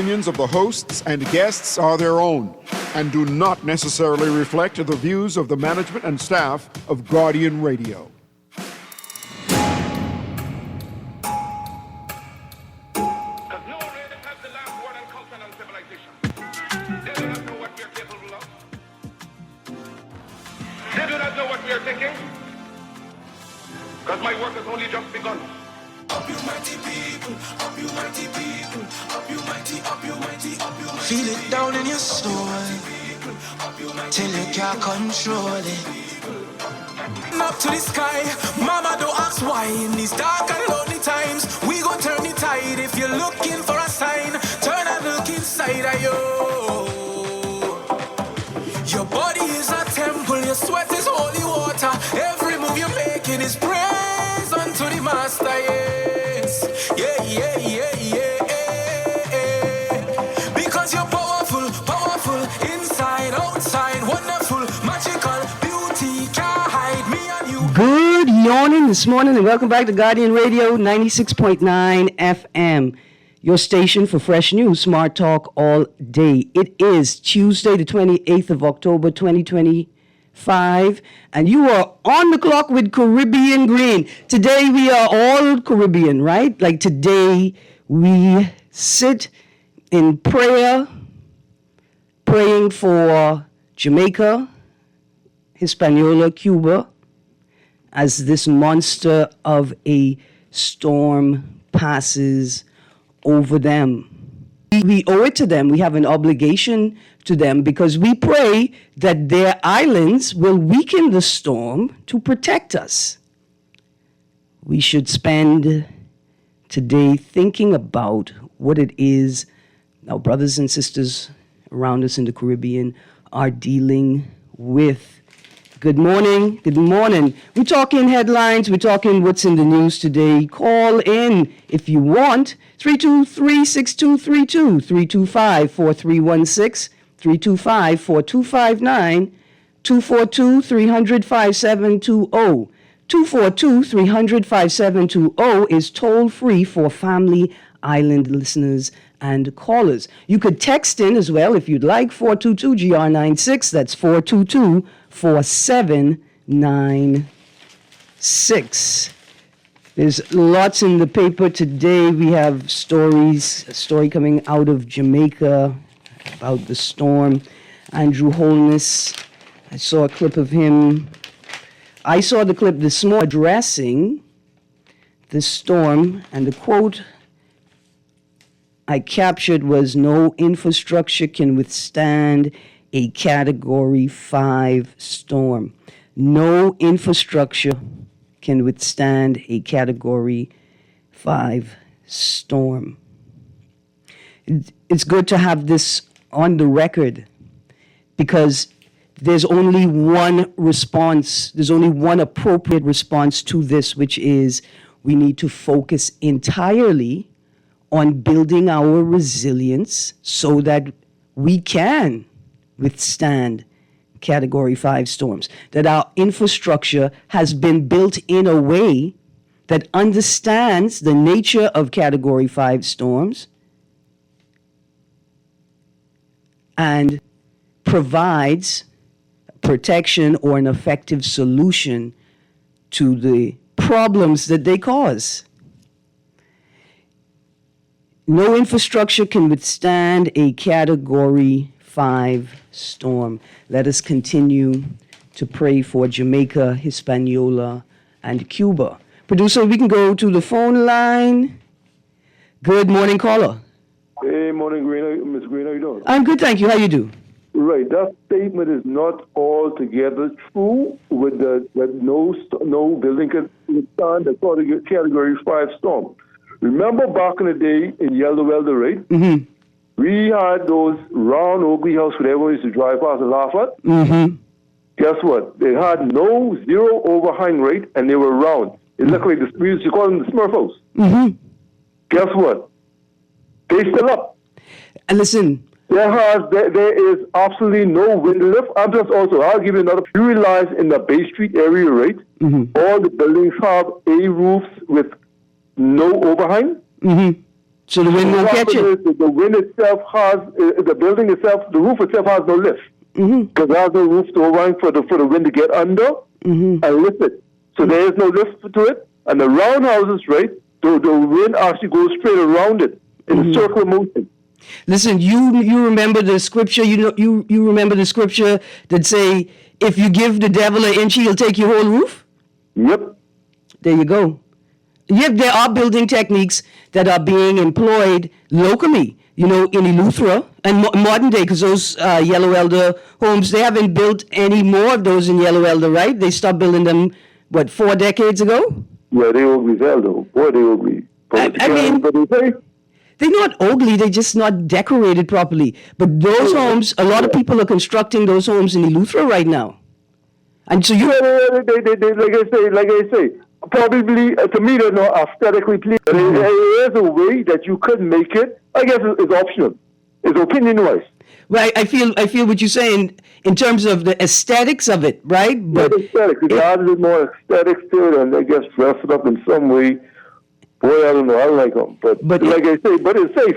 Opinions of the hosts and guests are their own and do not necessarily reflect the views of the management and staff of Guardian Radio. Because my work has only just begun. Up you mighty people, up you mighty people, up you mighty, up you mighty, up you mighty. Feel it down in your soul, till you can't control it. Up to the sky, mama don't ask why. In these dark and lonely times, we gon' turn the tide. If you're looking for a sign, turn and look inside of you. Your body is a temple, your sweat is holy water. Every move you're making is praise unto the Master, yes. Yeah, yeah, yeah, yeah. Because you're powerful, powerful, inside, outside, wonderful, magical, beauty, can't hide me and you. Good morning this morning and welcome back to Guardian Radio 96.9 FM. Your station for fresh news, smart talk all day. It is Tuesday, the 28th of October, 2025, and you are on the clock with Caribbean Greene. Today we are all Caribbean, right? Like today we sit in prayer, praying for Jamaica, Hispaniola, Cuba, as this monster of a storm passes over them. We owe it to them. We have an obligation to them because we pray that their islands will weaken the storm to protect us. We should spend today thinking about what it is our brothers and sisters around us in the Caribbean are dealing with. Good morning. Good morning. We're talking headlines. We're talking what's in the news today. Call in if you want. 323-6232, 325-4316, 325-4259, 242-300-5720. 242-300-5720 is toll free for Family Island listeners and callers. You could text in as well if you'd like, 422-GR96. That's 422-4796. There's lots in the paper today. We have a story coming out of Jamaica about the storm. Andrew Holness, I saw a clip of him. I saw the clip this morning addressing the storm, and the quote I captured was, "No infrastructure can withstand a Category 5 storm." No infrastructure can withstand a Category 5 storm. It's good to have this on the record because there's only one response, there's only one appropriate response to this, which is we need to focus entirely on building our resilience so that we can withstand Category 5 storms, that our infrastructure has been built in a way that understands the nature of Category 5 storms and provides protection or an effective solution to the problems that they cause. No infrastructure can withstand a Category 5 storm. Let us continue to pray for Jamaica, Hispaniola, and Cuba. Producer, we can go to the phone line. Good morning, caller. Hey, morning, Greene. Miss Greene, how you doing? I'm good, thank you. How you do? Right, that statement is not altogether true. With that no building can withstand a Category 5 storm. Remember back in the day in Yellow Welder, right? Mm-hmm. We had those round ugly houses where everyone used to drive past and laugh at. Mm-hmm. Guess what? They had zero overhang rate, and they were round. It looked like we used to call them the Smurf house. Mm-hmm. Guess what? They still up. And listen, There is absolutely no wind lift. And plus also, I'll give you another. You realize in the Bay Street area, right? Mm-hmm. All the buildings have A roofs with no overhang. Mm-hmm. So the wind won't What catch happens it. is the wind itself has, the building itself, the roof itself has no lift. Mm-hmm. Because there's no roof to overhang for the wind to get under and lift it. So there is no lift to it. And the round houses, right, the wind actually goes straight around it in a circular motion. Listen, you remember the scripture, you remember the scripture that say, if you give the devil an inch, he'll take your whole roof? Yep. There you go. Yet there are building techniques that are being employed locally, in Eleuthera and modern day, because those Yellow Elder homes, they haven't built any more of those in Yellow Elder, right? They stopped building them, 4 decades ago? Yeah, they ugly as hell, though. Boy, they ugly. But I mean, but they say, they're not ugly, they're just not decorated properly. But those homes, a lot of people are constructing those homes in Eleuthera right now. And so they, like I say, probably, to me, they're not aesthetically pleasing. There is a way that you could make it. I guess it's optional. It's opinion-wise. Right, I feel what you're saying in terms of the aesthetics of it, right? But aesthetics. If you added more aesthetics to it and I guess dress it up in some way, boy, I don't know. I like them. But like I say, but it's safe.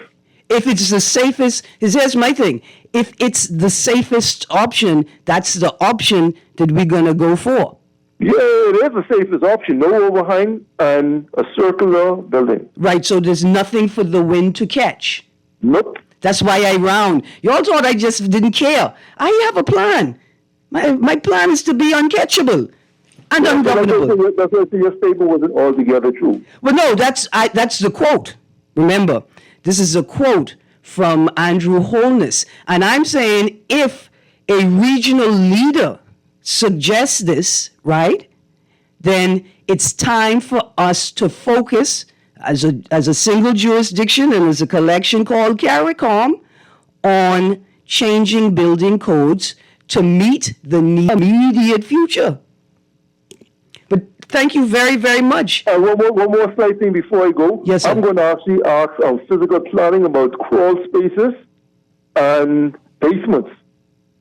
If it's the safest, here's my thing. If it's the safest option, that's the option that we're going to go for. Yeah, it is the safest option. No overhang and a circular building. Right, so there's nothing for the wind to catch. Nope. That's why I round. You all thought I just didn't care. I have a plan. My plan is to be uncatchable and ungovernable. That's why your statement wasn't altogether true. Well, no, that's the quote. Remember, this is a quote from Andrew Holness. And I'm saying if a regional leader suggests this, right, then it's time for us to focus as a single jurisdiction and as a collection called CARICOM on changing building codes to meet the immediate future. But thank you very, very much. One more slight thing before I go. Yes, sir. I'm going to actually ask our physical planning about crawl spaces and basements.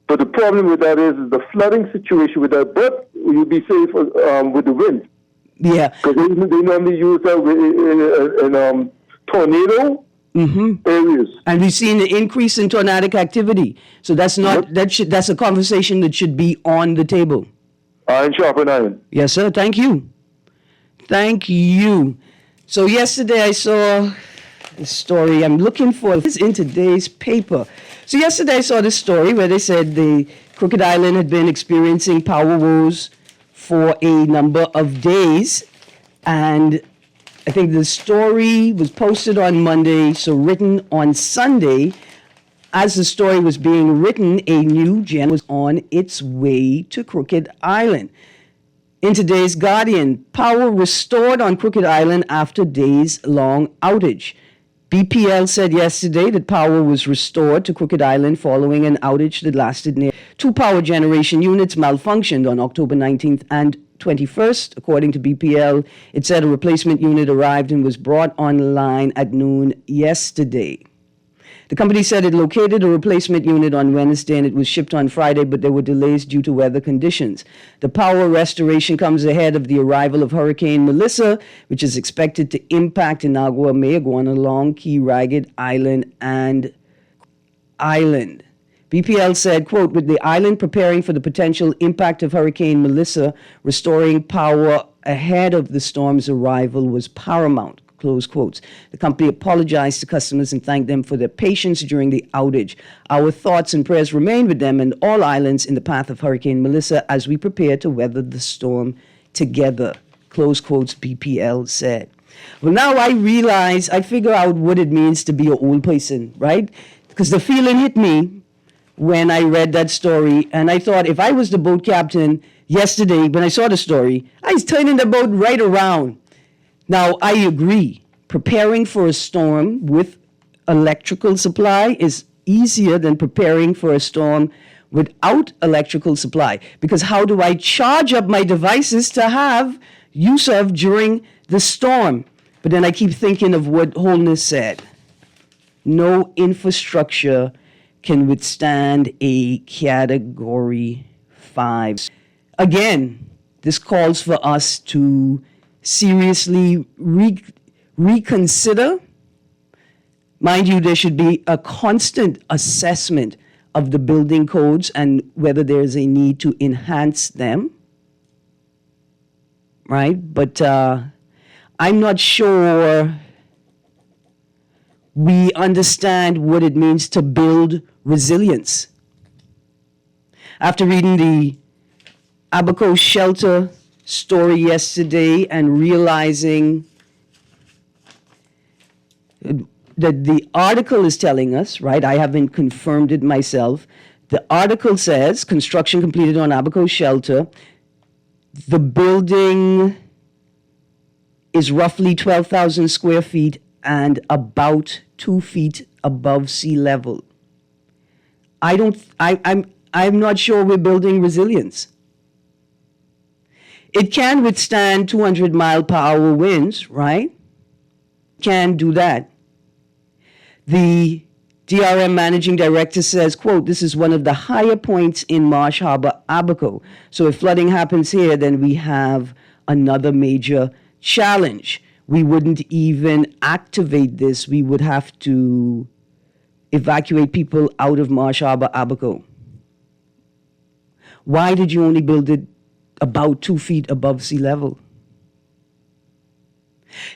But the problem with that is the flooding situation with that. But you'll be safe with the wind. Yeah. Because they normally use that in tornado areas. And we've seen an increase in tornadic activity. So that's not that's a conversation that should be on the table. Iron sharpen iron. Yes, sir. Thank you. Thank you. So yesterday I saw the story I'm looking for. It's in today's paper. So yesterday I saw this story where they said the Crooked Island had been experiencing power woes for a number of days. And I think the story was posted on Monday, so written on Sunday. As the story was being written, a new gen was on its way to Crooked Island. In today's Guardian, power restored on Crooked Island after days-long outage. BPL said yesterday that power was restored to Crooked Island following an outage that lasted near 2 power generation units malfunctioned on October 19th and 21st. According to BPL, it said a replacement unit arrived and was brought online at noon yesterday. The company said it located a replacement unit on Wednesday and it was shipped on Friday, but there were delays due to weather conditions. The power restoration comes ahead of the arrival of Hurricane Melissa, which is expected to impact Inagua, Mayaguana, Long Key, Ragged Island, and Island. BPL said, quote, with the island preparing for the potential impact of Hurricane Melissa, restoring power ahead of the storm's arrival was paramount. Close quotes. The company apologized to customers and thanked them for their patience during the outage. Our thoughts and prayers remain with them and all islands in the path of Hurricane Melissa as we prepare to weather the storm together. Close quotes, BPL said. Well, now I figure out what it means to be an old person, right? Because the feeling hit me when I read that story, and I thought if I was the boat captain yesterday when I saw the story, I was turning the boat right around. Now, I agree. Preparing for a storm with electrical supply is easier than preparing for a storm without electrical supply. Because how do I charge up my devices to have use of during the storm? But then I keep thinking of what Holness said. No infrastructure can withstand a Category 5. Again, this calls for us to seriously reconsider Mind you, there should be a constant assessment of the building codes and whether there's a need to enhance them, right? But I'm not sure we understand what it means to build resilience. After reading the Abaco shelter story yesterday and realizing that the article is telling us, right? I haven't confirmed it myself. The article says construction completed on Abaco shelter. The building is roughly 12,000 square feet and about 2 feet above sea level. I'm not sure we're building resilience. It can withstand 200 mile per hour winds, right? Can do that. The DRM managing director says, quote, this is one of the higher points in Marsh Harbor, Abaco. So if flooding happens here, then we have another major challenge. We wouldn't even activate this. We would have to evacuate people out of Marsh Harbor, Abaco. Why did you only build it about 2 feet above sea level?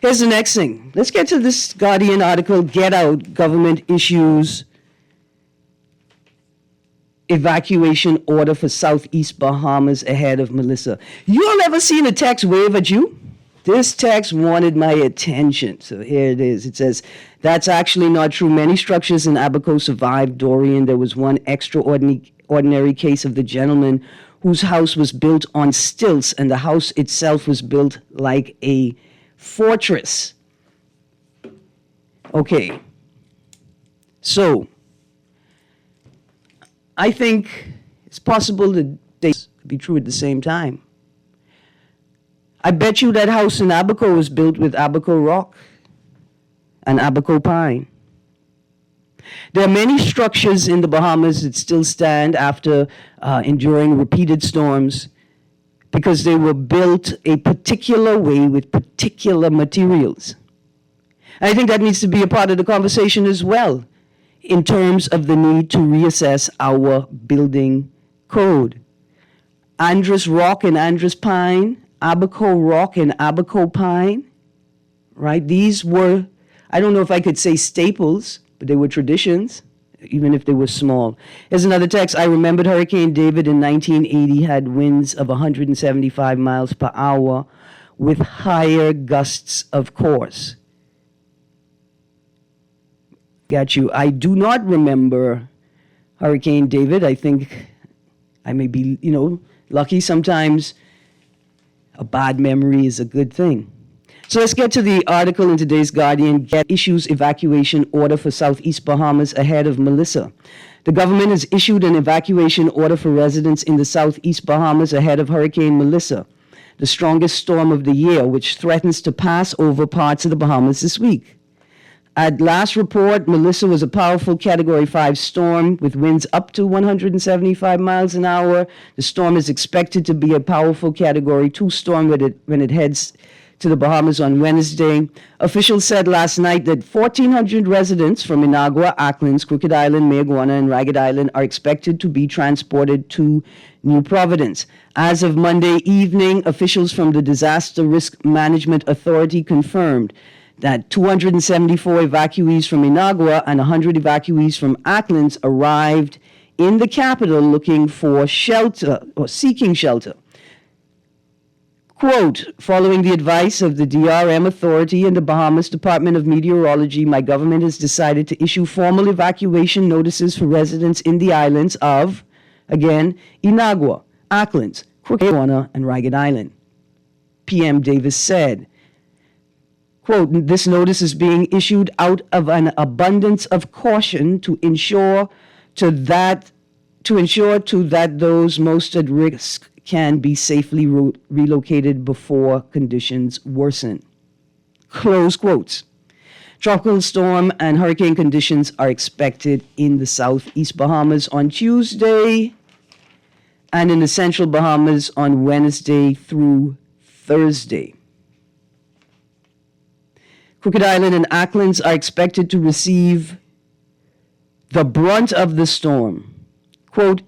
Here's the next thing. Let's get to this Guardian article, Get Out, Government Issues Evacuation Order for Southeast Bahamas ahead of Melissa. You all ever seen a text wave at you? This text wanted my attention. So here it is. It says, that's actually not true. Many structures in Abaco survived Dorian. There was one extraordinary case of the gentleman whose house was built on stilts, and the house itself was built like a fortress. Okay. So, I think it's possible that they could be true at the same time. I bet you that house in Abaco was built with Abaco rock and Abaco pine. There are many structures in the Bahamas that still stand after enduring repeated storms because they were built a particular way with particular materials. And I think that needs to be a part of the conversation as well in terms of the need to reassess our building code. Andrus rock and Andrus pine, Abaco rock and Abaco pine, right? These were, I don't know if I could say staples, but they were traditions, even if they were small. Here's another text. I remembered Hurricane David in 1980 had winds of 175 miles per hour with higher gusts, of course. Got you. I do not remember Hurricane David. I think I may be, lucky. Sometimes a bad memory is a good thing. So let's get to the article in today's Guardian, Get Issues Evacuation Order for Southeast Bahamas ahead of Melissa. The government has issued an evacuation order for residents in the Southeast Bahamas ahead of Hurricane Melissa, the strongest storm of the year, which threatens to pass over parts of the Bahamas this week. At last report, Melissa was a powerful Category 5 storm with winds up to 175 miles an hour. The storm is expected to be a powerful Category 2 storm when it heads to the Bahamas on Wednesday. Officials said last night that 1,400 residents from Inagua, Acklins, Crooked Island, Mayaguana, and Ragged Island are expected to be transported to New Providence. As of Monday evening, officials from the Disaster Risk Management Authority confirmed that 274 evacuees from Inagua and 100 evacuees from Acklins arrived in the capital looking for shelter or seeking shelter. Quote, following the advice of the DRM Authority and the Bahamas Department of Meteorology, my government has decided to issue formal evacuation notices for residents in the islands of, again, Inagua, Acklins, Crooked Island, and Ragged Island. PM Davis said, quote, this notice is being issued out of an abundance of caution to ensure to that those most at risk can be safely relocated before conditions worsen. Close quotes. Tropical storm and hurricane conditions are expected in the Southeast Bahamas on Tuesday and in the Central Bahamas on Wednesday through Thursday. Crooked Island and Acklands are expected to receive the brunt of the storm. Quote,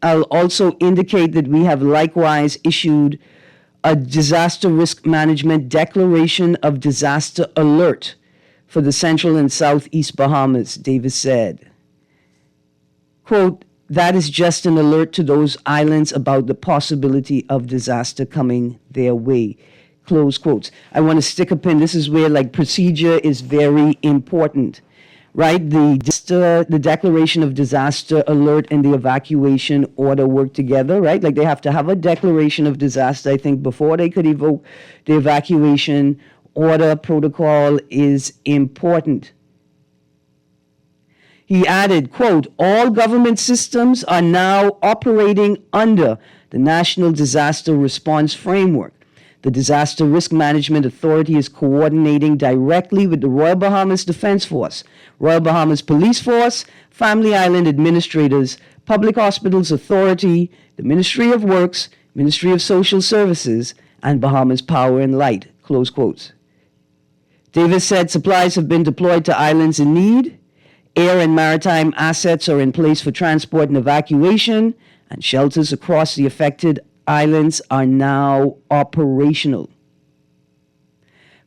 I'll also indicate that we have likewise issued a disaster risk management declaration of disaster alert for the central and southeast Bahamas, Davis said. Quote, that is just an alert to those islands about the possibility of disaster coming their way. Close quotes. I want to stick a pin. This is where procedure is very important, right? The declaration of disaster alert and the evacuation order work together, right? They have to have a declaration of disaster, I think, before they could evoke the evacuation order. Protocol is important. He added, quote, all government systems are now operating under the National Disaster Response Framework. The Disaster Risk Management Authority is coordinating directly with the Royal Bahamas Defense Force, Royal Bahamas Police Force, Family Island Administrators, Public Hospitals Authority, the Ministry of Works, Ministry of Social Services, and Bahamas Power and Light, close quotes. Davis said supplies have been deployed to islands in need. Air and maritime assets are in place for transport and evacuation, and shelters across the affected islands are now operational.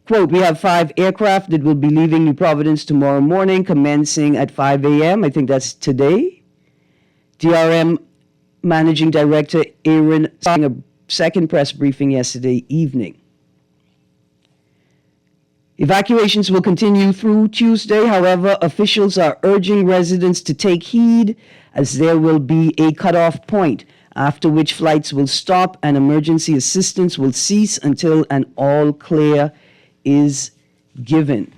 Quote, we have 5 aircraft that will be leaving New Providence tomorrow morning, commencing at 5 a.m. I think that's today. DRM Managing Director Erin saying a second press briefing yesterday evening. Evacuations will continue through Tuesday. However, officials are urging residents to take heed as there will be a cutoff point after which flights will stop and emergency assistance will cease until an all clear is given.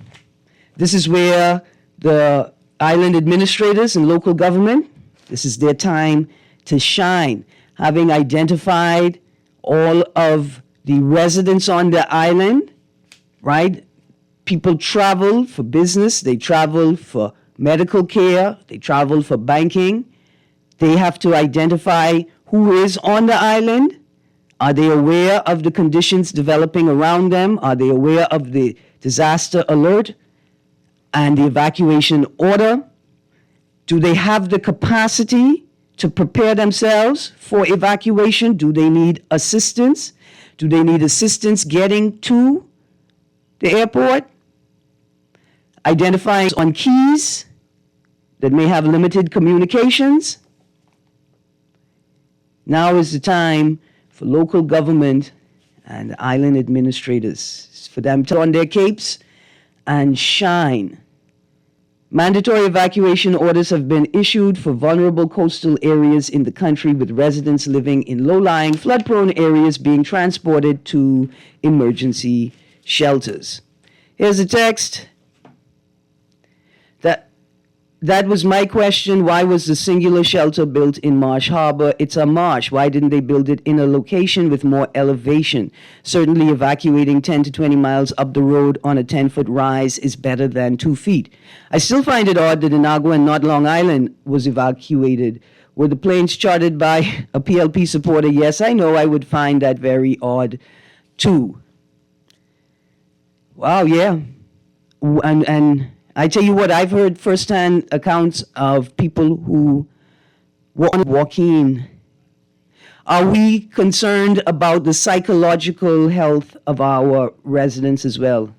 This is where the island administrators and local government, this is their time to shine, having identified all of the residents on the island, right? People travel for business, they travel for medical care, they travel for banking. They have to identify who is on the island. Are they aware of the conditions developing around them? Are they aware of the disaster alert and the evacuation order? Do they have the capacity to prepare themselves for evacuation? Do they need assistance? Do they need assistance getting to the airport? Identifying on keys that may have limited communications. Now is the time for local government and island administrators, for them to put on their capes and shine. Mandatory evacuation orders have been issued for vulnerable coastal areas in the country, with residents living in low-lying, flood-prone areas being transported to emergency shelters. Here's the text. That was my question. Why was the singular shelter built in Marsh Harbor? It's a marsh. Why didn't they build it in a location with more elevation? Certainly evacuating 10 to 20 miles up the road on a 10-foot rise is better than 2 feet. I still find it odd that Inagua and not Long Island was evacuated. Were the planes chartered by a PLP supporter? Yes, I know. I would find that very odd, too. Wow, yeah. And I tell you what, I've heard firsthand accounts of people who were on Joaquin. Are we concerned about the psychological health of our residents as well?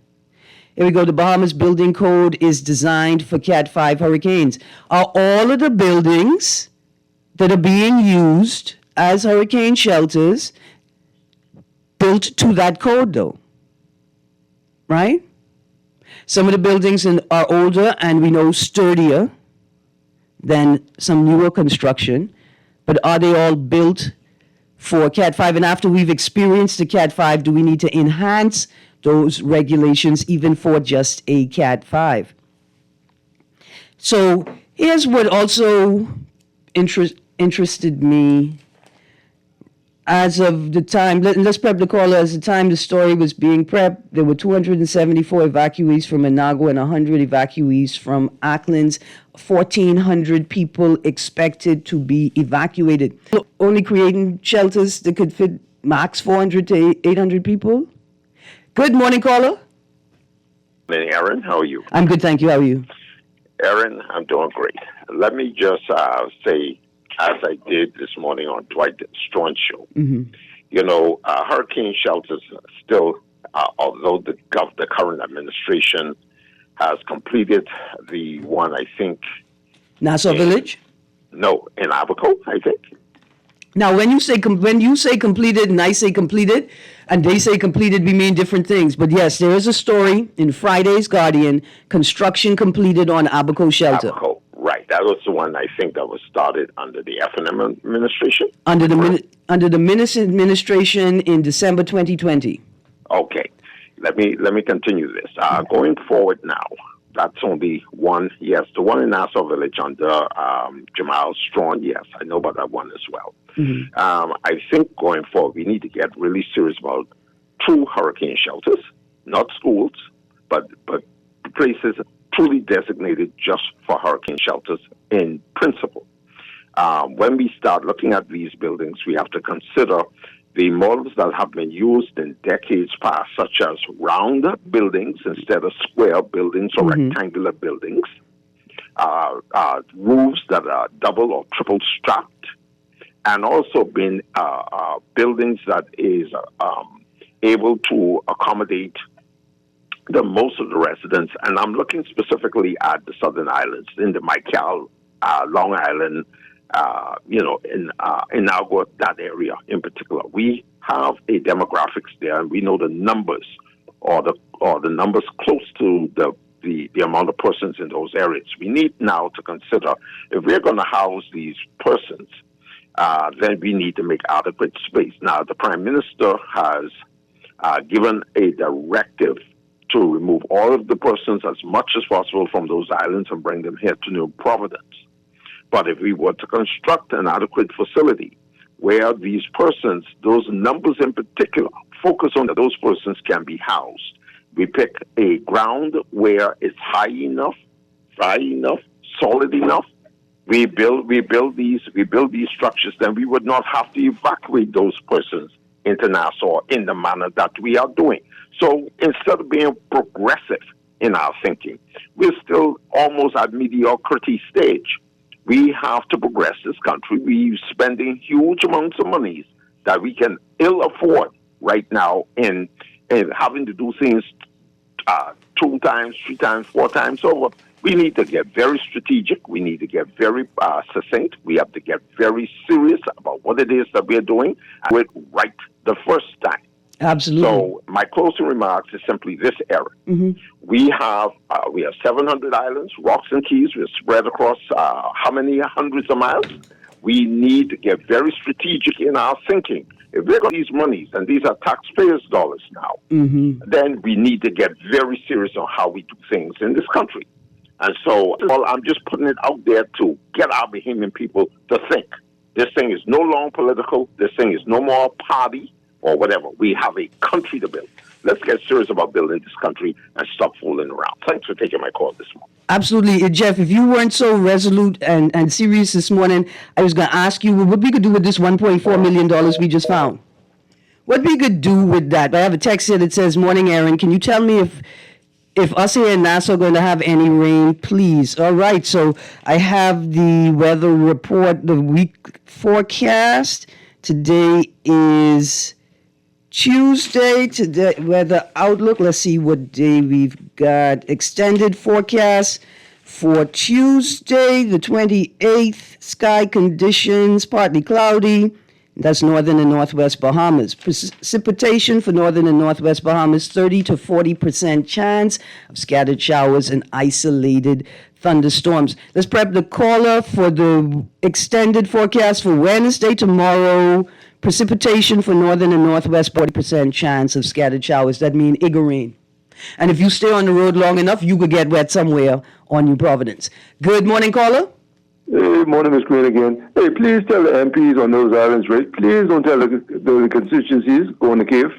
Here we go. The Bahamas Building Code is designed for Cat 5 hurricanes. Are all of the buildings that are being used as hurricane shelters built to that code, though? Right? Some of the buildings are older and we know sturdier than some newer construction, but are they all built for Cat 5? And after we've experienced the Cat 5, do we need to enhance those regulations even for just a Cat 5? So here's what also interested me. As of the time, let's prep the caller. As the time the story was being prepped, there were 274 evacuees from Inagua and 100 evacuees from Acklands. 1,400 people expected to be evacuated. Only creating shelters that could fit max 400 to 800 people. Good morning, caller. Hey, Erin, how are you? I'm good, thank you. How are you? Erin, I'm doing great. Let me just say, as I did this morning on Dwight Strawn's show, hurricane shelters still, although the current administration has completed the one, I think. Nassau Village? No, in Abaco, I think. Now, when you say completed and I say completed, and they say completed, we mean different things. But yes, there is a story in Friday's Guardian, construction completed on Abaco Shelter. Abaco, right. That was the one I think that was started under the F&M administration. Under the Minister administration in December 2020. Okay. Let me continue this. Going forward now, that's only one. Yes, the one in Nassau Village under Jamal Strawn. Yes, I know about that one as well. I think going forward, we need to get really serious about true hurricane shelters, not schools, but places truly designated just for hurricane shelters in principle. When we start looking at these buildings, we have to consider the models that have been used in decades past, such as round buildings instead of square buildings or rectangular buildings, roofs that are double or triple strapped, and also been buildings that is able to accommodate the most of the residents. And I'm looking specifically at the Southern Islands, in the Michael, Long Island, in Nago, that area in particular. We have a demographics there, and we know the numbers or the numbers close to the amount of persons in those areas. We need now to consider, if we're going to house these persons, then we need to make adequate space. Now, the Prime Minister has given a directive to remove all of the persons as much as possible from those islands and bring them here to New Providence. But if we were to construct an adequate facility where these persons, those numbers in particular, focus on that those persons can be housed, we pick a ground where it's high enough, solid enough. We build these structures. Then we would not have to evacuate those persons into Nassau in the manner that we are doing. So instead of being progressive in our thinking, we're still almost at mediocrity stage. We have to progress this country. We're spending huge amounts of money that we can ill afford right now in having to do things 2 times, 3 times, 4 times over. We need to get very strategic. We need to get very succinct. We have to get very serious about what it is that we're doing and do it right the first time. Absolutely. So my closing remarks is simply this, Erin. We have 700 islands, rocks and keys. We're spread across how many hundreds of miles? We need to get very strategic in our thinking. If we're going to use monies, and these are taxpayers' dollars now, then we need to get very serious on how we do things in this country. And so, I'm just putting it out there to get our Bahamian people to think. This thing is no longer political. This thing is no more party or whatever. We have a country to build. Let's get serious about building this country and stop fooling around. Thanks for taking my call this morning. Absolutely. Jeff, if you weren't so resolute and serious this morning, I was going to ask you what we could do with this $1.4 million we just found. What we could do with that. I have a text here that says, "Morning, Erin. Can you tell me if us here in Nassau are going to have any rain, please?" All right. So I have the weather report, the week forecast. Today is Tuesday. Today, weather outlook. Let's see what day we've got. Extended forecast for Tuesday, the 28th. Sky conditions, partly cloudy. That's northern and northwest Bahamas. Precipitation for northern and northwest Bahamas, 30 to 40% chance of scattered showers and isolated thunderstorms. Let's prep the caller for the extended forecast for Wednesday, tomorrow. Precipitation for northern and northwest, 40% chance of scattered showers. That means rain. And if you stay on the road long enough, you could get wet somewhere on New Providence. Good morning, caller. Hey, morning, Ms. Greene again. Hey, please tell the MPs on those islands, right? Please don't tell the constituencies go in the cave.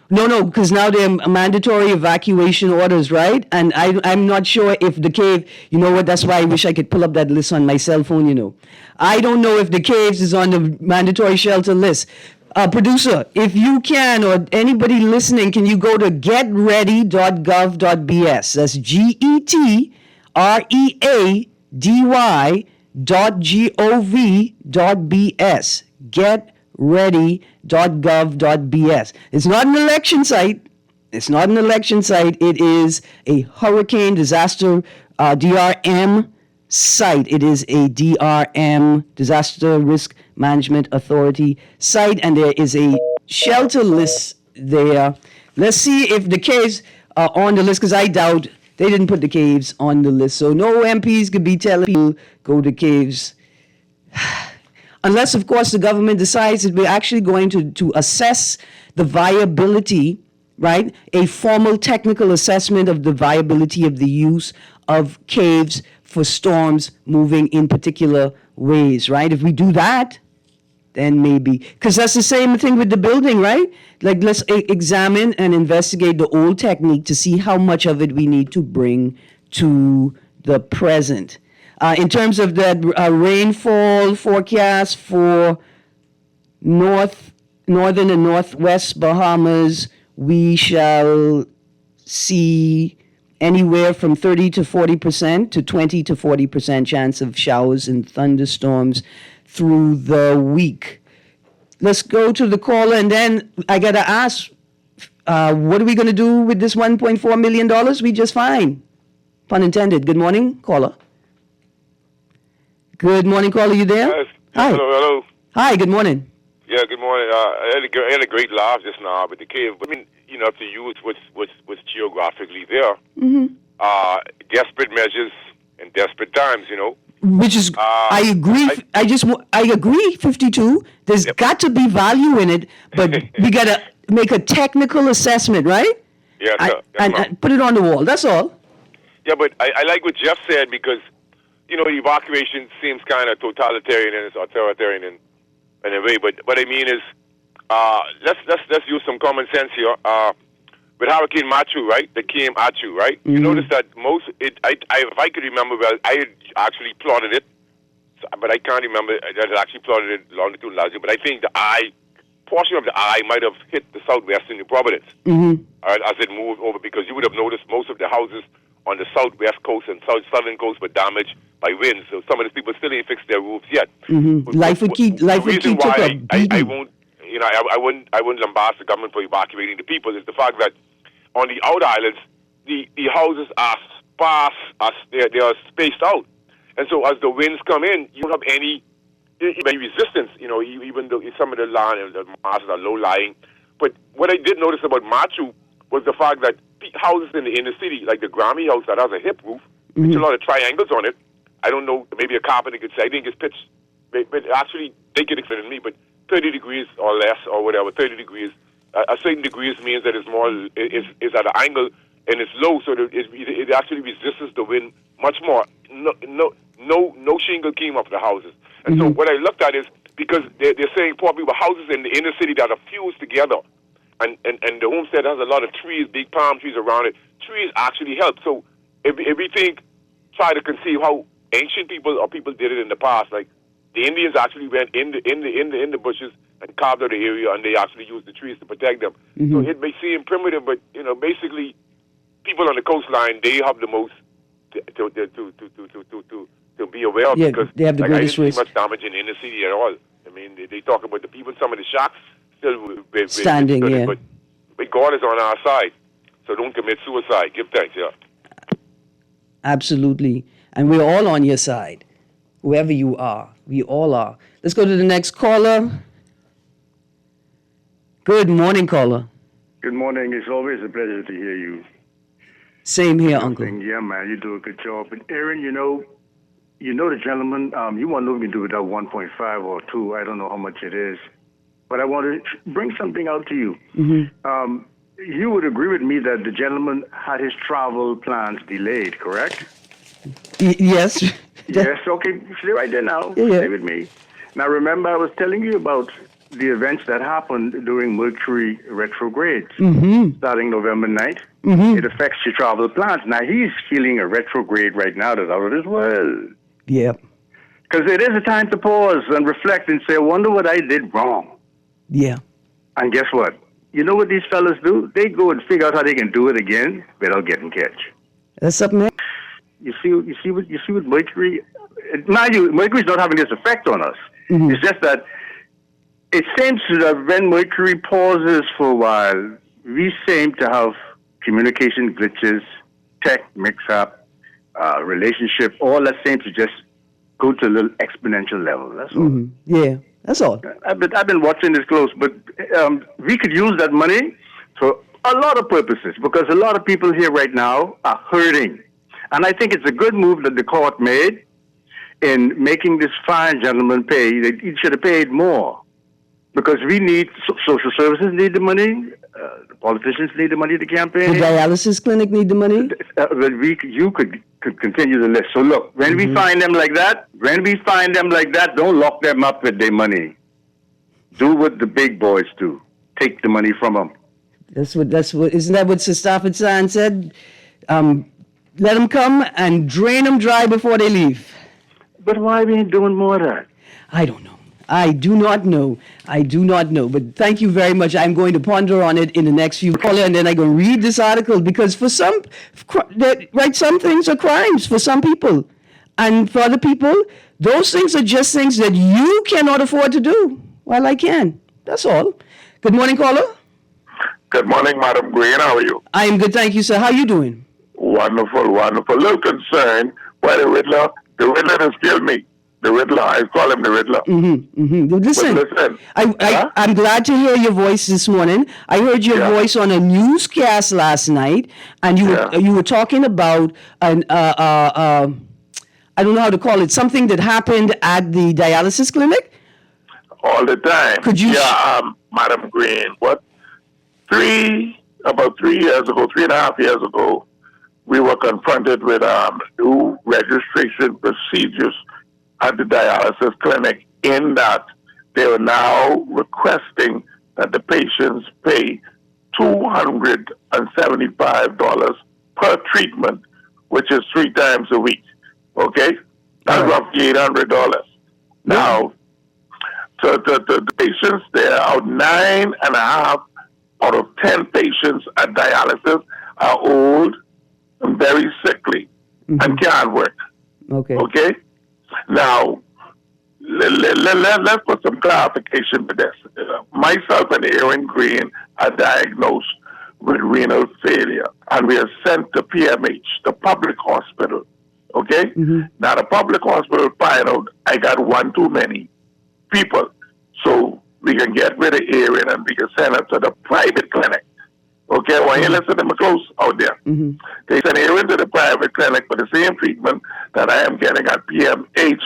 No, because now they're mandatory evacuation orders, right? And I'm not sure if the cave, you know what, that's why I wish I could pull up that list on my cell phone, I don't know if the caves is on the mandatory shelter list. Producer, if you can, or anybody listening, can you go to getready.gov.bs? That's GETREADY.gov.bs. Getready.gov.bs. It's not an election site. It's not an election site. It is a hurricane disaster DRM site. It is a DRM, Disaster Risk Management Authority site, and there is a shelter list there. Let's see if the caves are on the list, because I doubt they didn't put the caves on the list. So no MPs could be telling people go to caves. Unless, of course, the government decides that we're actually going to assess the viability, right? A formal technical assessment of the viability of the use of caves for storms moving in particular ways, right? If we do that, then maybe. Because that's the same thing with the building, right? Like, let's examine and investigate the old technique to see how much of it we need to bring to the present. In terms of the rainfall forecast for northern and northwest Bahamas, we shall see anywhere from 30 to 40% to 20 to 40% chance of showers and thunderstorms through the week. Let's go to the caller, and then I got to ask, what are we going to do with this $1.4 million we just fined? Pun intended. Good morning, caller. Good morning, caller. You there? Yes. Hi. Hello. Hi, good morning. Yeah, good morning. I had a great laugh just now with the cave. But I mean, you know, to use what's geographically there. Mm-hmm. Desperate measures in desperate times, you know. Which is, I agree. I agree. 52. There's got to be value in it, but we got to make a technical assessment, right? Yeah, sir. And put it on the wall. That's all. Yeah, but I like what Jeff said, because you know, evacuation seems kind of totalitarian and it's authoritarian in a way. But what I mean is, let's use some common sense here. With Hurricane Matthew, right, that came at you, right? Mm-hmm. You notice that if I could remember well, I had actually plotted it, but I can't remember that I actually plotted it longitude and latitude. But I think the portion of the eye might have hit the southwestern New Providence, as it moved over, because you would have noticed most of the houses on the southwest coast and southern coast were damaged by winds. So some of the people still ain't fixed their roofs yet. Mm-hmm. Life would keep took a beating. I won't, you know, I wouldn't lambast the government for evacuating the people. Is the fact that on the outer islands, the houses are sparse, they are spaced out, and so as the winds come in, you don't have any resistance. You know, even though some of the land and the masses are low lying. But what I did notice about Matthew was the fact that houses in the inner city, like the Grammy house that has a hip roof, which a lot of triangles on it. I don't know, maybe a carpenter could say, I think it's pitched, but actually they can explain it to me, but 30 degrees or less or whatever, 30 degrees, a certain degrees means that it's more, is at an angle and it's low, so that it actually resists the wind much more. No shingle came off the houses. And so what I looked at is, because they're saying poor people, houses in the inner city that are fused together, and the homestead has a lot of trees, big palm trees around it. Trees actually help. So if we try to conceive how ancient people or people did it in the past, like the Indians actually went in the bushes and carved out the area, and they actually used the trees to protect them. So it may seem primitive, but you know, basically, people on the coastline, they have the most to be aware of, because they have the greatest I didn't risk. see much damage in the inner city at all. I mean, they talk about the people, some of the shacks still standing, yeah. But God is on our side, so don't commit suicide. Give thanks, yeah. Absolutely. And we're all on your side, whoever you are. We all are. Let's go to the next caller. Good morning, caller. Good morning. It's always a pleasure to hear you. Same here, Uncle. Yeah, man, you do a good job. And Erin, you know the gentleman, you want to know if we can do without 1.5 or 2. I don't know how much it is. But I want to bring something out to you. You would agree with me that the gentleman had his travel plans delayed, correct? Yes. Yes, okay. Stay right there now. Yeah. Stay with me. Now, remember, I was telling you about the events that happened during Mercury retrograde, starting November 9th. It affects your travel plans. Now, he's feeling a retrograde right now that's out of this world. Yeah. Because it is a time to pause and reflect and say, I wonder what I did wrong. Yeah. And guess what? You know what these fellas do? They go and figure out how they can do it again without getting catch. That's something, man. You see what mercury. Mind you, mercury's not having this effect on us. Mm-hmm. It's just that it seems that when mercury pauses for a while, we seem to have communication glitches, tech mix-up, relationship. All that seems to just go to a little exponential level. That's all. Mm-hmm. Yeah, that's all. I've been watching this close, but we could use that money for a lot of purposes because a lot of people here right now are hurting. And I think it's a good move that the court made in making this fine gentleman pay. He should have paid more because we need social services need the money. The politicians need the money to campaign. The dialysis clinic need the money. You could continue the list. So look, when we find them like that, don't lock them up with their money. Do what the big boys do. Take the money from them. That's what. Isn't that what Sir Stafford San said? Let them come and drain them dry before they leave. But why we ain't doing more of that? I don't know. I do not know. But thank you very much. I'm going to ponder on it in the next few calls, and then I'm going to read this article because for some things are crimes for some people, and for other people, those things are just things that you cannot afford to do. Well, I can. That's all. Good morning, caller. Good morning, Madam Greene. How are you? I am good, thank you, sir. How are you doing? Wonderful, wonderful. A little concerned by the Riddler. The Riddler has killed me. The Riddler, I call him the Riddler. Listen, I'm glad to hear your voice this morning. I heard your voice on a newscast last night, and you were talking about an I don't know how to call it, something that happened at the dialysis clinic. All the time. Could you? Madam Greene. About 3 years ago, 3.5 years ago, we were confronted with new registration procedures at the dialysis clinic in that they are now requesting that the patients pay $275 per treatment, which is 3 times a week. Okay? That's roughly $800. Now, the patients, there are 9.5 out of 10 patients at dialysis are old and very sickly and can't work. Okay? Now, let's put some clarification to this. Myself and Erin Greene are diagnosed with renal failure, and we are sent to PMH, the public hospital. Okay? Now, the public hospital find out I got one too many people, so we can get rid of Erin and we can send her to the private clinic. Okay, well, you listen to me close out there. They send Erin to the private clinic for the same treatment that I am getting at PMH.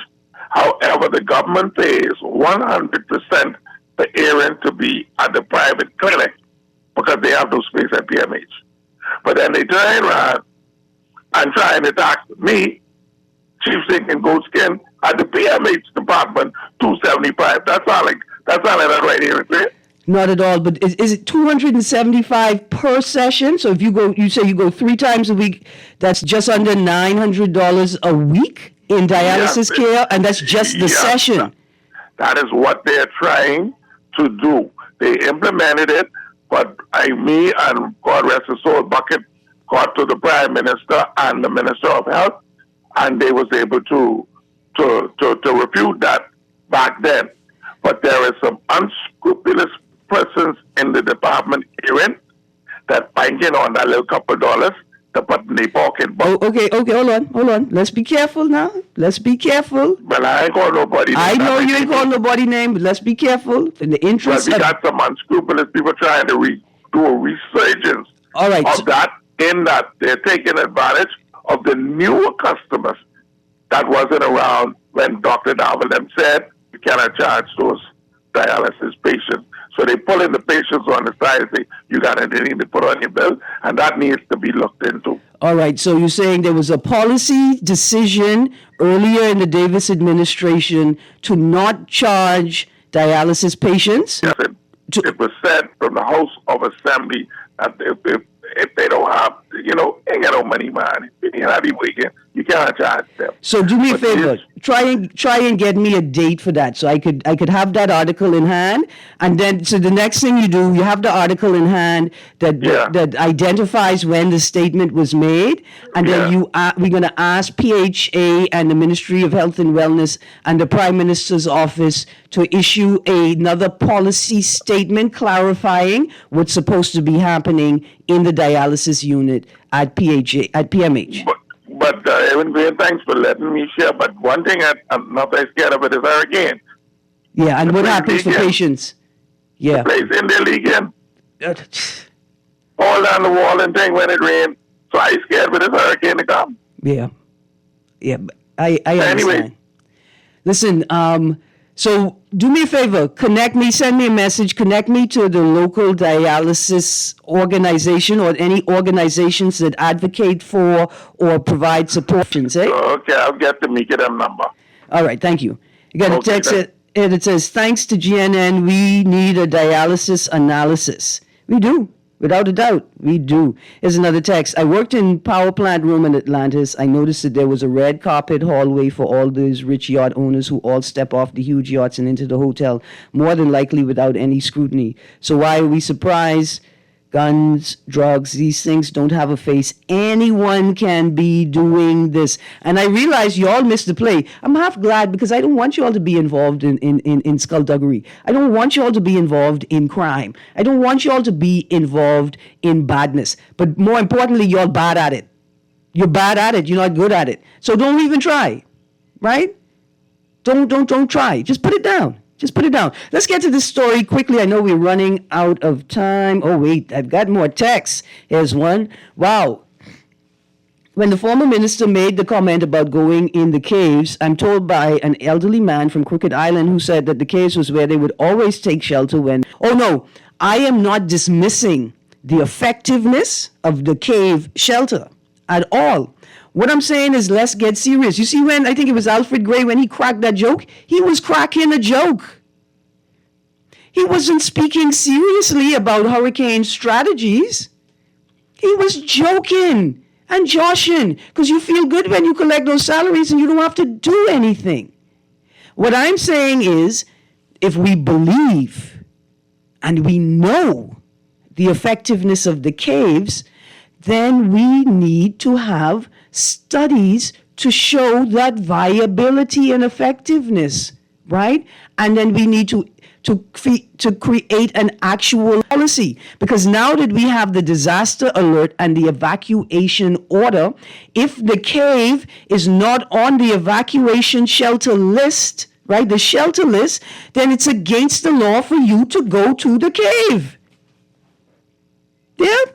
However, the government pays 100% for Erin to be at the private clinic because they have no space at PMH. But then they turn around and try and attack me, Chief Sink and Goat Skin, at the PMH department, $275. That's all I got right here. Not at all, but is it $275 per session? So if you say you go 3 times a week, that's just under $900 a week in dialysis care, and that's just the session. That is what they're trying to do. They implemented it, but me and God rest his soul, Bucket got to the Prime Minister and the Minister of Health, and they was able to refute that back then. But there is some unscrupulous persons in the department, Erin, that banking on that little couple dollars to put in their pocket. Okay, hold on. Let's be careful now. Let's be careful. Well, I ain't call nobody name. I know you ain't call nobody name, but let's be careful in the interest of... we got some unscrupulous people trying to do a resurgence of that, in that they're taking advantage of the newer customers that wasn't around when Dr. Darwin said you cannot charge those dialysis patients. So they pull in the patients on the side and say, you got anything to put on your bill, and that needs to be looked into. All right, so you're saying there was a policy decision earlier in the Davis administration to not charge dialysis patients? Yes, it was said from the House of Assembly that if they don't have ain't got no money, man. You know, you can't charge them. So do me a But favor. Try and get me a date for that, so I could have that article in hand, and then so the next thing you do, you have the article in hand that identifies when the statement was made, and then we're going to ask PHA and the Ministry of Health and Wellness and the Prime Minister's office to issue another policy statement clarifying what's supposed to be happening in the dialysis unit at PMH. But Evan Greene, thanks for letting me share. But one thing I'm not very scared of it is hurricane. Yeah, and what happens for patients? Yeah. The place in their league in. Fall down the wall and thing when it rains. So I scared for this hurricane to come. Yeah. Yeah, I understand. Anyway. Listen, so do me a favor, send me a message, connect me to the local dialysis organization or any organizations that advocate for or provide support. Eh? Okay, I'll get to Mika them number. All right, thank you. You got a text and it says, thanks to GNN, we need a dialysis analysis. We do. Without a doubt, we do. Here's another text. I worked in power plant room in Atlantis. I noticed that there was a red carpet hallway for all these rich yacht owners who all step off the huge yachts and into the hotel, more than likely without any scrutiny. So why are we surprised? Guns, drugs, these things don't have a face. Anyone can be doing this. And I realize you all missed the play. I'm half glad because I don't want you all to be involved in skullduggery. I don't want you all to be involved in crime. I don't want you all to be involved in badness. But more importantly, you're bad at it. You're bad at it. You're not good at it. So don't even try, right? Don't try. Just put it down. Just put it down. Let's get to this story quickly. I know we're running out of time. Oh, wait, I've got more texts. Here's one. Wow. When the former minister made the comment about going in the caves, I'm told by an elderly man from Crooked Island who said that the caves was where they would always take shelter when... Oh, no, I am not dismissing the effectiveness of the cave shelter at all. What I'm saying is let's get serious. You see, when I think it was Alfred Gray, when he cracked that joke, he was cracking a joke. He wasn't speaking seriously about hurricane strategies. He was joking and joshing because you feel good when you collect those salaries and you don't have to do anything. What I'm saying is if we believe and we know the effectiveness of the caves, then we need to have studies to show that viability and effectiveness, right? And then we need to create an actual policy, because now that we have the disaster alert and the evacuation order, if the cave is not on the evacuation shelter list, right, the shelter list, then it's against the law for you to go to the cave. Yeah?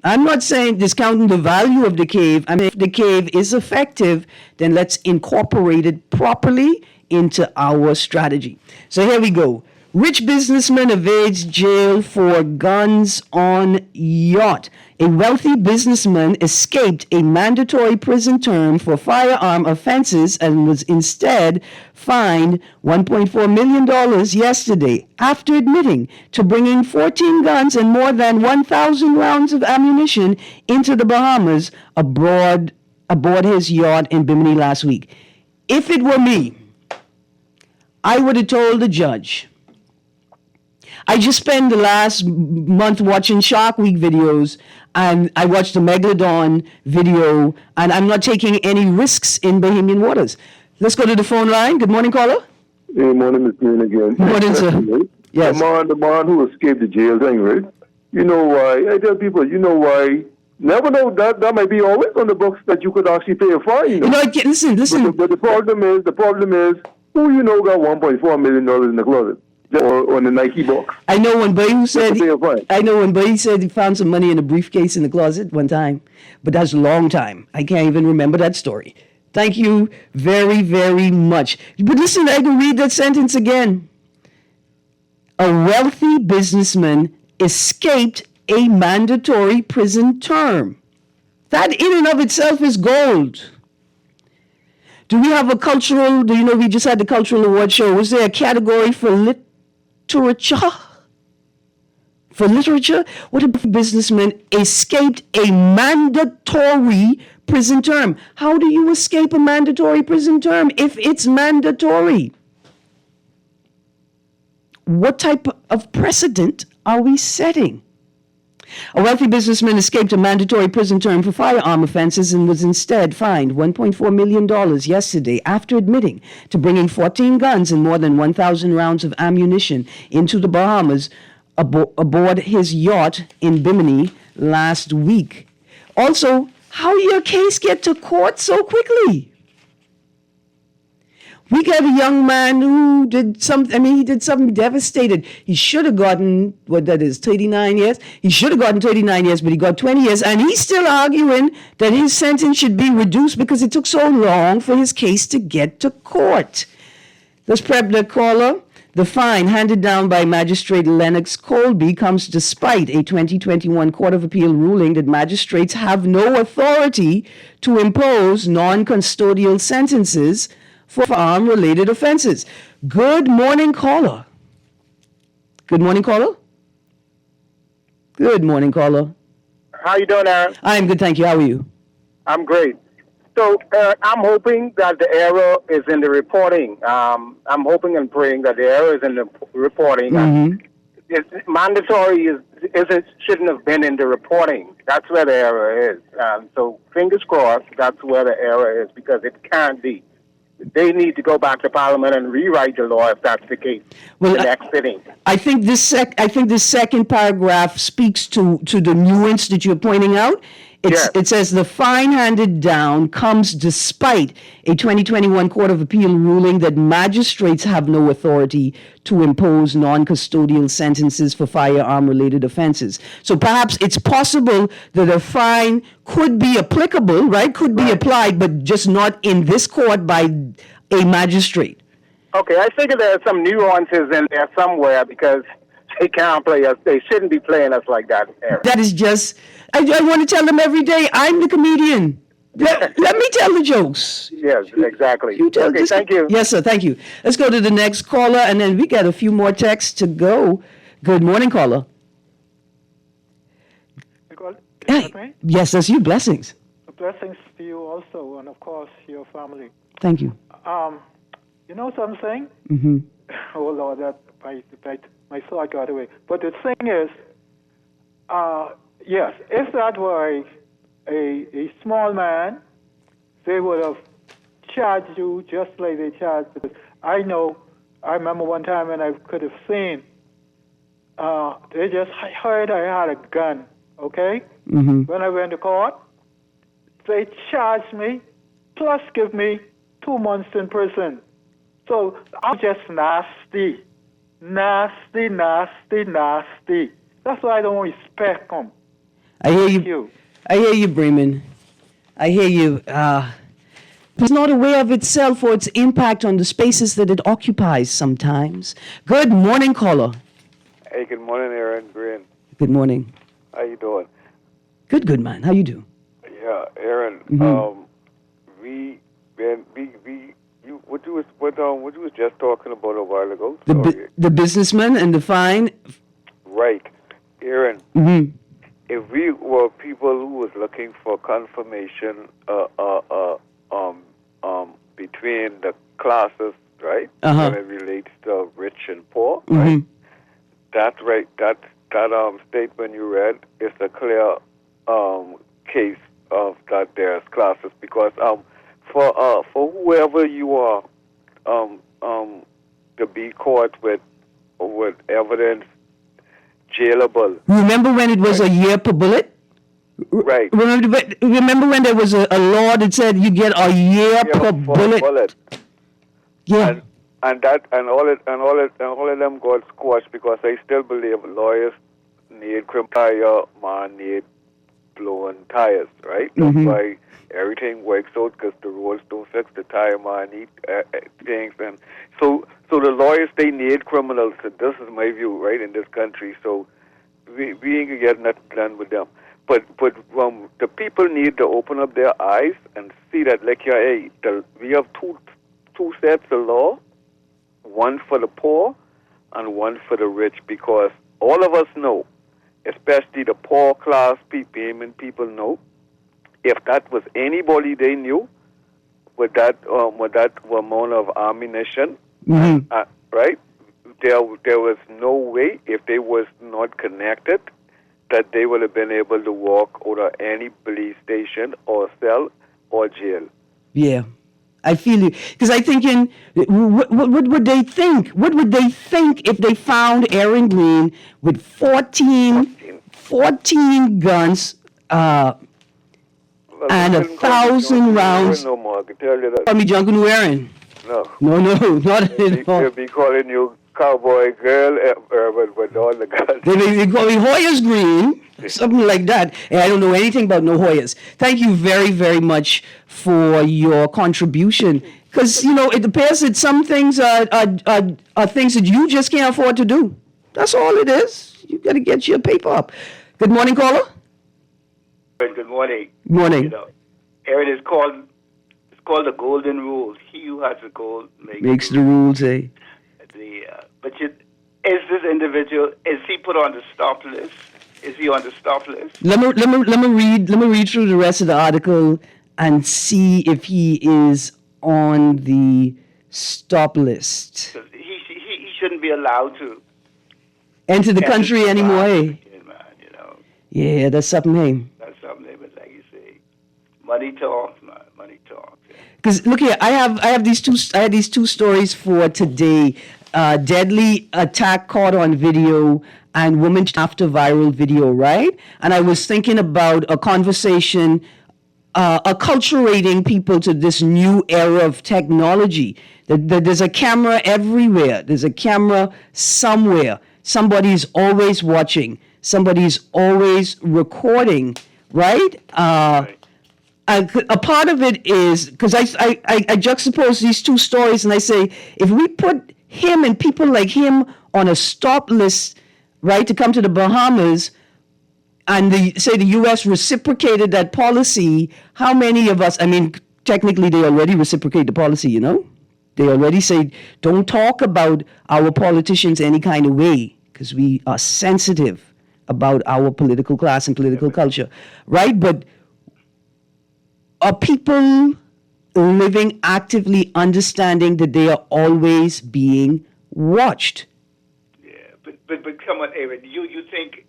I'm not saying discounting the value of the cave. I mean, if the cave is effective, then let's incorporate it properly into our strategy. So here we go. Rich businessman evades jail for guns on yacht. A wealthy businessman escaped a mandatory prison term for firearm offenses and was instead fined $1.4 million yesterday after admitting to bringing 14 guns and more than 1,000 rounds of ammunition into the Bahamas aboard his yacht in Bimini last week. If it were me, I would have told the judge. I just spent the last month watching Shark Week videos, and I watched the Megalodon video, and I'm not taking any risks in Bahamian waters. Let's go to the phone line. Good morning, caller. Good morning, Ms. Greene again. Good morning, sir. Yes. The man who escaped the jail thing, right? You know why? I tell people, you know why? Never know that might be always on the books that you could actually pay a fine. You know, listen. But the problem is, who you know got $1.4 million in the closet? Or on the Nike box. I know when Bayu said he found some money in a briefcase in the closet one time, but that's a long time. I can't even remember that story. Thank you very, very much. But listen, I can read that sentence again. A wealthy businessman escaped a mandatory prison term. That in and of itself is gold. Do we have we just had the cultural award show. Was there a category for literature? For literature, what a businessman escaped a mandatory prison term. How do you escape a mandatory prison term if it's mandatory? What type of precedent are we setting? A wealthy businessman escaped a mandatory prison term for firearm offenses and was instead fined $1.4 million yesterday after admitting to bringing 14 guns and more than 1,000 rounds of ammunition into the Bahamas aboard his yacht in Bimini last week. Also, how did your case get to court so quickly? We got a young man who did something devastated. He should have gotten, 39 years? He should have gotten 39 years, but he got 20 years, and he's still arguing that his sentence should be reduced because it took so long for his case to get to court. Let's prep the caller. The fine handed down by Magistrate Lennox Colby comes despite a 2021 Court of Appeal ruling that magistrates have no authority to impose non-custodial sentences for firearm-related offenses. Good morning, caller. Good morning, caller. Good morning, caller. How you doing, Erin? I'm good, thank you. How are you? I'm great. So I'm hoping that the error is in the reporting. I'm hoping and praying that the error is in the reporting. Mm-hmm. It's mandatory shouldn't have been in the reporting. That's where the error is. So fingers crossed, that's where the error is, because it can't be. They need to go back to Parliament and rewrite the law if that's the case. Well, the next sitting. I think this second paragraph speaks to the nuance that you're pointing out. It says the fine handed down comes despite a 2021 Court of Appeal ruling that magistrates have no authority to impose non-custodial sentences for firearm-related offenses. So perhaps it's possible that a fine could be applicable, right? Could be applied, but just not in this court by a magistrate. Okay, I figure there are some nuances in there somewhere because they can't play us. They shouldn't be playing us like that, Erin. That is just, I want to tell them every day, I'm the comedian. Let me tell the jokes. Yes, exactly. Okay, thank you. Yes, sir, thank you. Let's go to the next caller, and then we got a few more texts to go. Good morning, caller. Hey. Yes, that's you. Blessings. Blessings to you also, and of course, your family. Thank you. You know something? Mm-hmm. Oh, Lord, my thought got away. But the thing is, yes, if that were a small man, they would have charged you just like they charged. I remember one time when I could have seen, they just heard I had a gun, okay? Mm-hmm. When I went to court, they charged me, plus give me 2 months in prison. So I'm just nasty. Nasty, nasty, nasty. That's why I don't respect them. I hear you. I hear you, Bremen. I hear you. It's not aware of itself or its impact on the spaces that it occupies sometimes. Good morning, caller. Hey, good morning, Erin. Greene. Good morning. How you doing? Good, man. How you do? Yeah, Erin. Mm-hmm. What you was just talking about a while ago. The businessman and the fine. Right, Erin. Mm-hmm. If we were people who was looking for confirmation, between the classes, right? Uh-huh. When it relates to rich and poor, Mm-hmm. right? That statement you read is a clear case of that there's classes, because for whoever you are to be caught with evidence jailable. Remember when it was a year per bullet? Right. Remember when there was a law that said you get a year per bullet? Yeah. And all of them got squashed, because I still believe lawyers need tire, man need blowing tires, right? Mm-hmm. That's why everything works out, because the roads don't fix the tire, man need things, and so the lawyers, they need criminals. So this is my view, right, in this country. So we ain't gonna get nothing done with them. But the people need to open up their eyes and see that, like, we have two sets of law, one for the poor and one for the rich, because all of us know especially the poor class payment people know, if that was anybody they knew with that amount of ammunition, right? There was no way, if they was not connected, that they would have been able to walk out of any police station or cell or jail. Yeah. I feel you. Because I thinking, what would they think? What would they think if they found Erin Greene with 14 guns and 1,000 rounds? No more, I can tell you that. Call me Jungle Erin. No. No, not at all. They'll be calling you cowboy girl with all the guns. They call me Hoyas Greene, something like that. And I don't know anything about no Hoyas. Thank you very, very much for your contribution. Because, it appears that some things are things that you just can't afford to do. That's all it is. You got to get your paper up. Good morning, caller. Good morning. Good morning. Erin, it's called the golden rule. He who has the gold makes the rules, eh? Is this individual, is he put on the stop list? Is he on the stop list? Let me read through the rest of the article and see if he is on the stop list. He shouldn't be allowed to enter the country anymore. Eh? Yeah, that's something. Hey. That's something. But like you say, money talks, man. Money talks. Because look here, I had these two stories for today. Deadly attack caught on video and woman after viral video, right? And I was thinking about a conversation, acculturating people to this new era of technology. There's a camera everywhere. There's a camera somewhere. Somebody's always watching. Somebody's always recording, right? A part of it is, because I juxtapose these two stories and I say, if we put him and people like him on a stop list, right, to come to the Bahamas, and the U.S. reciprocated that policy, how many of us, technically they already reciprocate the policy, They already say, don't talk about our politicians any kind of way, because we are sensitive about our political class and political culture, right? But are people living actively understanding that they are always being watched? Yeah, but come on, Erin, you think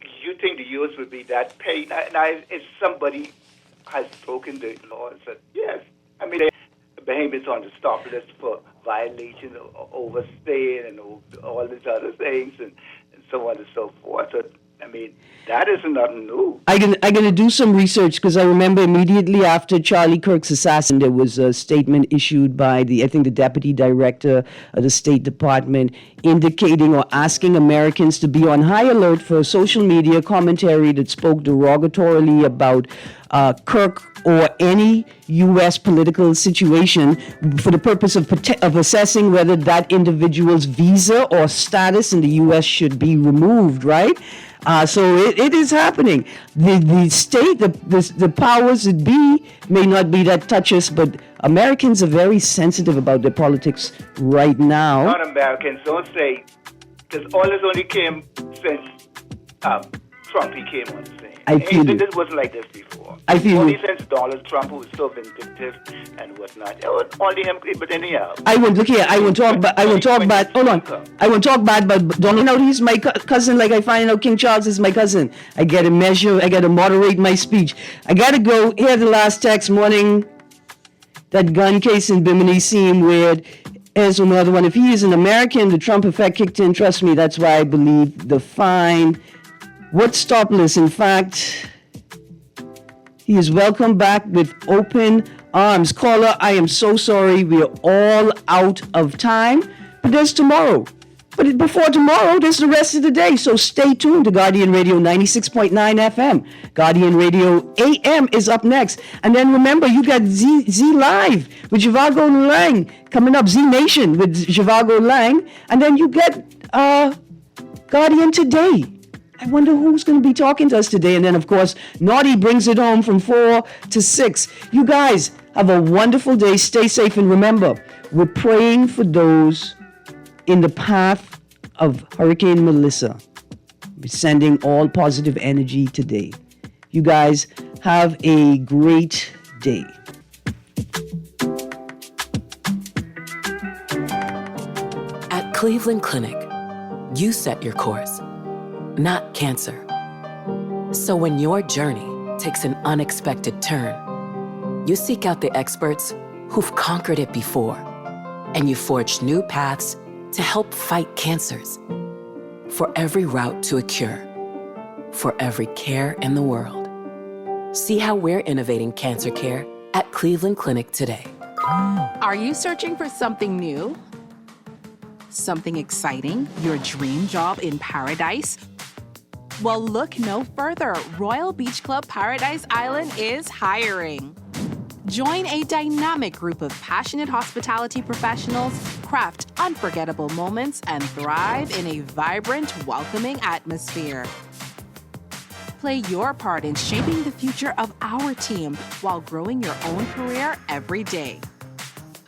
the U.S. would be that paid? Now, if somebody has broken the law and said, yes, Bahamians on the stop list for violation or overstaying and all these other things and so on and so forth. So, that is nothing new. I'm going to do some research because I remember immediately after Charlie Kirk's assassination, there was a statement issued by the deputy director of the State Department indicating or asking Americans to be on high alert for social media commentary that spoke derogatorily about Kirk or any U.S. political situation for the purpose of assessing whether that individual's visa or status in the U.S. should be removed, right? So it is happening. The state, the powers that be may not be that touches, but Americans are very sensitive about their politics right now. Not Americans, don't say, because all this only came since Trump, he came on the scene. This wasn't like this before. Only since Donald Trump, who was so vindictive and whatnot. It was only him, but anyhow. I won't talk bad. Hold on. I won't talk bad, but Donald, he's my cousin. Like I find out King Charles is my cousin. I got to moderate my speech. I got to go. Here's the last text. Morning. That gun case in Bimini seemed weird. Here's another one. If he is an American, the Trump effect kicked in. Trust me, that's why I believe the fine. What stop list? In fact, he is welcome back with open arms. Caller, I am so sorry. We are all out of time. But there's tomorrow. But before tomorrow, there's the rest of the day. So stay tuned to Guardian Radio 96.9 FM. Guardian Radio AM is up next. And then remember, you got Z Live with Zhivago Lang coming up. Z Nation with Zhivago Lang. And then you get Guardian Today. I wonder who's going to be talking to us today. And then, of course, Naughty brings it home from 4 to 6. You guys have a wonderful day. Stay safe. And remember, we're praying for those in the path of Hurricane Melissa. We're sending all positive energy today. You guys have a great day. At Cleveland Clinic, you set your course, not cancer. So when your journey takes an unexpected turn, you seek out the experts who've conquered it before, and you forge new paths to help fight cancers. For every route to a cure, for every care in the world. See how we're innovating cancer care at Cleveland Clinic today. Are you searching for something new? Something exciting? Your dream job in paradise? Well, look no further. Royal Beach Club Paradise Island is hiring. Join a dynamic group of passionate hospitality professionals, craft unforgettable moments, and thrive in a vibrant, welcoming atmosphere. Play your part in shaping the future of our team while growing your own career every day.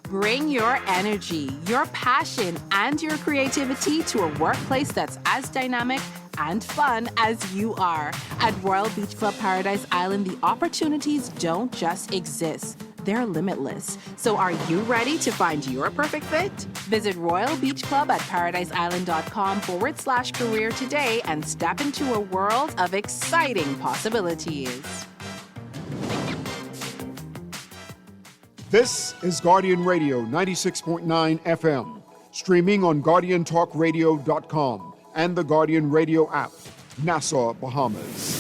Bring your energy, your passion, and your creativity to a workplace that's as dynamic and fun as you are. At Royal Beach Club Paradise Island, the opportunities don't just exist. They're limitless. So are you ready to find your perfect fit? Visit Royal Beach Club at paradiseisland.com/career today and step into a world of exciting possibilities. This is Guardian Radio 96.9 FM, streaming on GuardianTalkRadio.com and the Guardian Radio app, Nassau, Bahamas.